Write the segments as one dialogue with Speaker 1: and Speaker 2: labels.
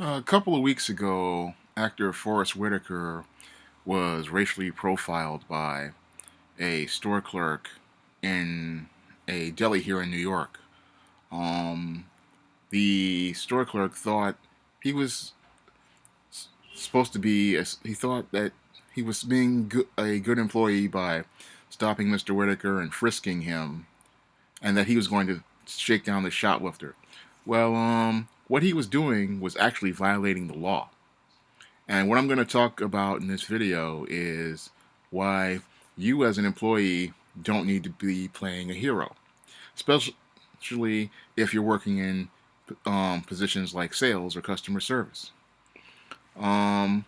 Speaker 1: A couple of weeks ago, actor Forrest Whitaker was racially profiled by a store clerk in a deli here in New York. Um, the store clerk thought he was supposed to be, he thought that he was being a good employee by stopping Mr. Whitaker and frisking him, and that he was going to shake down the shoplifter. Well, what he was doing was actually violating the law. And what I'm going to talk about in this video is why you as an employee don't need to be playing a hero, especially if you're working in positions like sales or customer service. Um,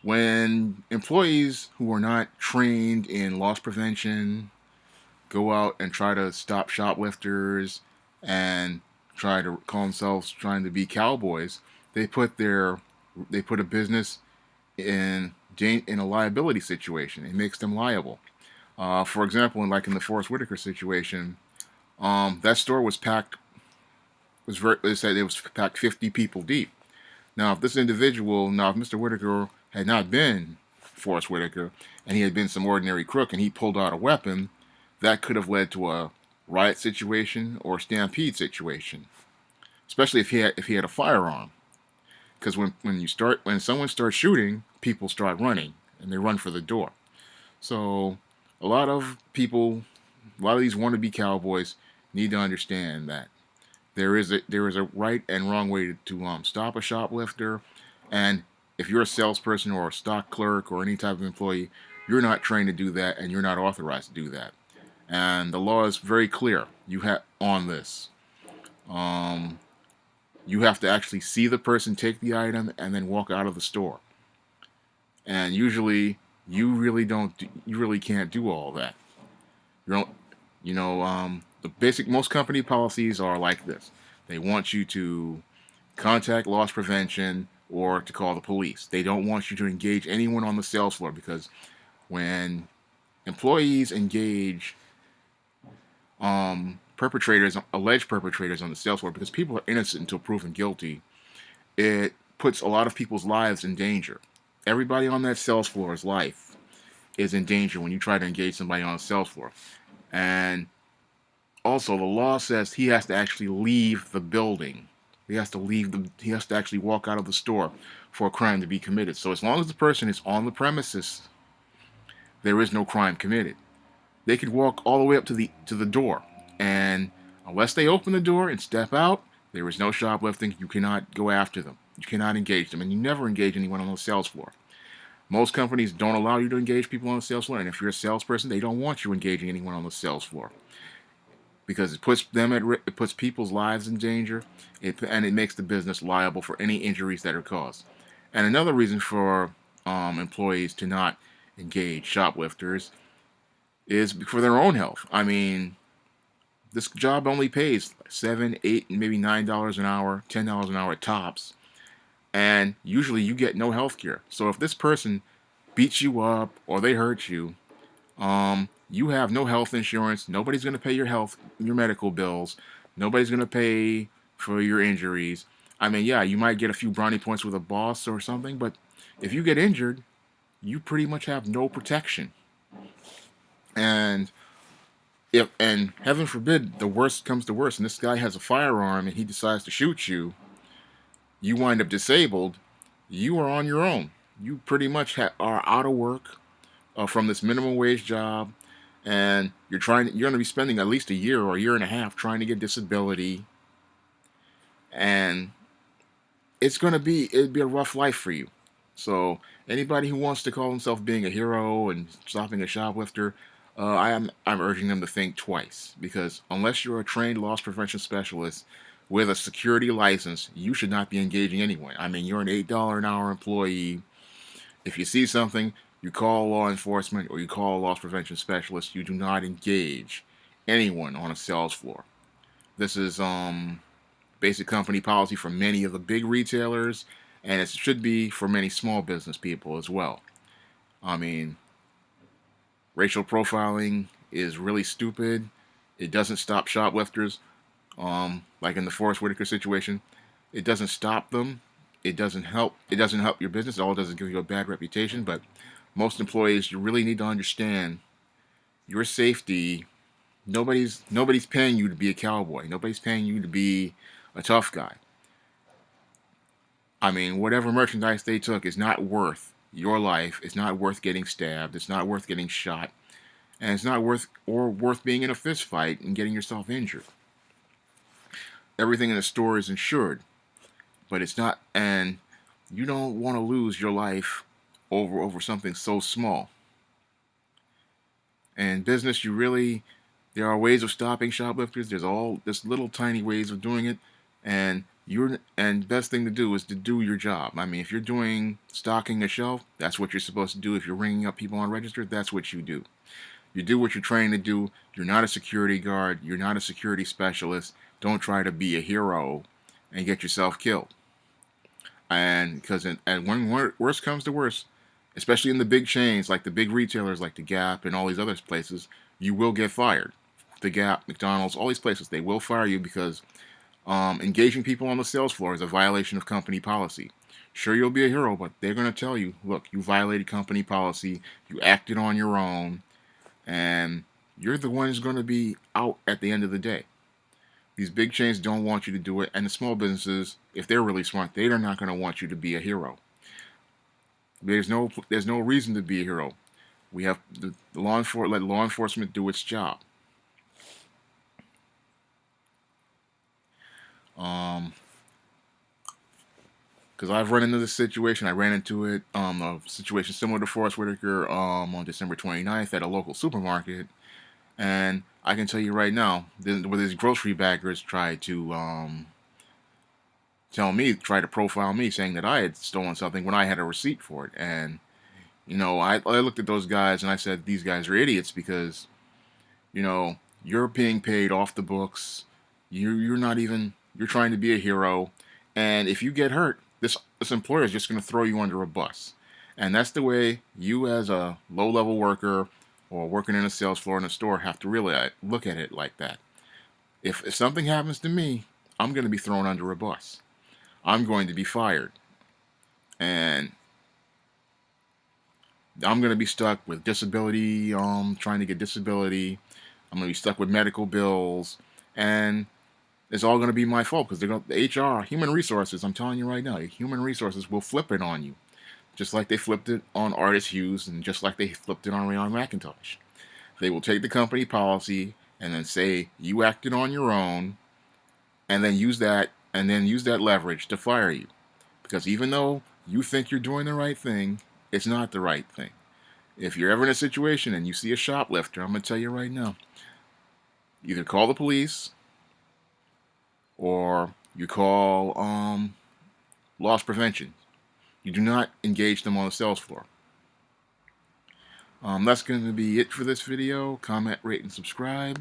Speaker 1: when employees who are not trained in loss prevention go out and try to stop shoplifters and try to call themselves trying to be cowboys, they put their they put a business in a liability situation. It makes them liable. For example, in the Forrest Whitaker situation, that store was packed. They said it was packed 50 people deep. Now, if Mr. Whitaker had not been Forrest Whitaker and he had been some ordinary crook and he pulled out a weapon, that could have led to a riot situation or stampede situation, especially if he had a firearm. Because when someone starts shooting, people start running and they run for the door. So a lot of people, a lot of these wannabe cowboys need to understand that there is a right and wrong way to stop a shoplifter, and if you're a salesperson or a stock clerk or any type of employee, you're not trained to do that and you're not authorized to do that. And the law is very clear. You have on this. Um, you have to actually see the person take the item and then walk out of the store. And usually, you really can't do all that. You don't, the basic most company policies are like this. They want you to contact loss prevention or to call the police. They don't want you to engage anyone on the sales floor because when employees engage alleged perpetrators on the sales floor, because people are innocent until proven guilty, it puts a lot of people's lives in danger. Everybody on that sales floor's life is in danger when you try to engage somebody on the sales floor. And also, the law says he has to actually leave the building. He has to actually walk out of the store for a crime to be committed. So as long as the person is on the premises, there is no crime committed. They could walk all the way up to the door, and unless they open the door and step out, there is no shoplifting. You cannot go after them. You cannot engage them, and you never engage anyone on the sales floor. Most companies don't allow you to engage people on the sales floor, and if you're a salesperson, they don't want you engaging anyone on the sales floor because it puts people's lives in danger, and it makes the business liable for any injuries that are caused. And another reason for employees to not engage shoplifters is for their own health. I mean, this job only pays 7, 8, maybe $9 an hour, $10 an hour tops, and usually you get no health care. So if this person beats you up or they hurt you, you have no health insurance. Nobody's going to pay your medical bills. Nobody's going to pay for your injuries. I mean, yeah, you might get a few brownie points with a boss or something, but if you get injured, you pretty much have no protection. And and heaven forbid the worst comes to worst, and this guy has a firearm and he decides to shoot you, you wind up disabled. You are on your own. You pretty much are out of work from this minimum wage job, and you're going to be spending at least a year or a year and a half trying to get disability, and it'd be a rough life for you. So anybody who wants to call himself being a hero and stopping a shoplifter, I'm urging them to think twice, because unless you're a trained loss prevention specialist with a security license, you should not be engaging anyone. I mean, you're an $8 an hour employee. If you see something, you call law enforcement or you call a loss prevention specialist. You do not engage anyone on a sales floor. This is basic company policy for many of the big retailers, and it should be for many small business people as well. I mean, racial profiling is really stupid. It doesn't stop shoplifters, like in the Forrest Whitaker situation. It doesn't stop them. it doesn't help. It doesn't help your business. All it does is give you a bad reputation. But most employees, you really need to understand your safety. Nobody's paying you to be a cowboy. Nobody's paying you to be a tough guy. I mean, whatever merchandise they took is not worth your life. It's not worth getting stabbed. It's not worth getting shot, and it's not worth being in a fist fight and getting yourself injured. Everything in the store is insured, but it's not, and you don't want to lose your life over something so small. And business, there are ways of stopping shoplifters. There's little tiny ways of doing it, and best thing to do is to do your job. I mean, if you're doing stocking a shelf, that's what you're supposed to do. If you're ringing up people on register, that's what you do. You do what you're trained to do. You're not a security guard. You're not a security specialist. Don't try to be a hero and get yourself killed. And when worst comes to worst, especially in the big chains like the big retailers like the Gap and all these other places, you will get fired. The Gap, McDonald's, all these places, they will fire you because engaging people on the sales floor is a violation of company policy. Sure, you'll be a hero, but they're going to tell you, look, you violated company policy, you acted on your own, and you're the one who's going to be out at the end of the day. These big chains don't want you to do it, and the small businesses, if they're really smart, they are not going to want you to be a hero. There's no reason to be a hero. We have let law enforcement do its job. Because I've run into this situation. I ran into it, a situation similar to Forrest Whitaker on December 29th at a local supermarket. And I can tell you right now, where these grocery baggers tried to try to profile me, saying that I had stolen something when I had a receipt for it. And, I looked at those guys and I said, these guys are idiots because, you're being paid off the books. You're trying to be a hero. And if you get hurt, this employer is just going to throw you under a bus. And that's the way you as a low-level worker or working in a sales floor in a store have to really look at it like that. If something happens to me, I'm going to be thrown under a bus. I'm going to be fired. And I'm going to be stuck with disability, trying to get disability. I'm going to be stuck with medical bills. And it's all going to be my fault because the HR, human resources, I'm telling you right now, human resources will flip it on you. Just like they flipped it on Artis Hughes and just like they flipped it on Rayon McIntosh. They will take the company policy and then say you acted on your own and then use that leverage to fire you. Because even though you think you're doing the right thing, it's not the right thing. If you're ever in a situation and you see a shoplifter, I'm going to tell you right now, either call the police or you call loss prevention. You do not engage them on the sales floor. That's going to be it for this video. Comment, rate, and subscribe.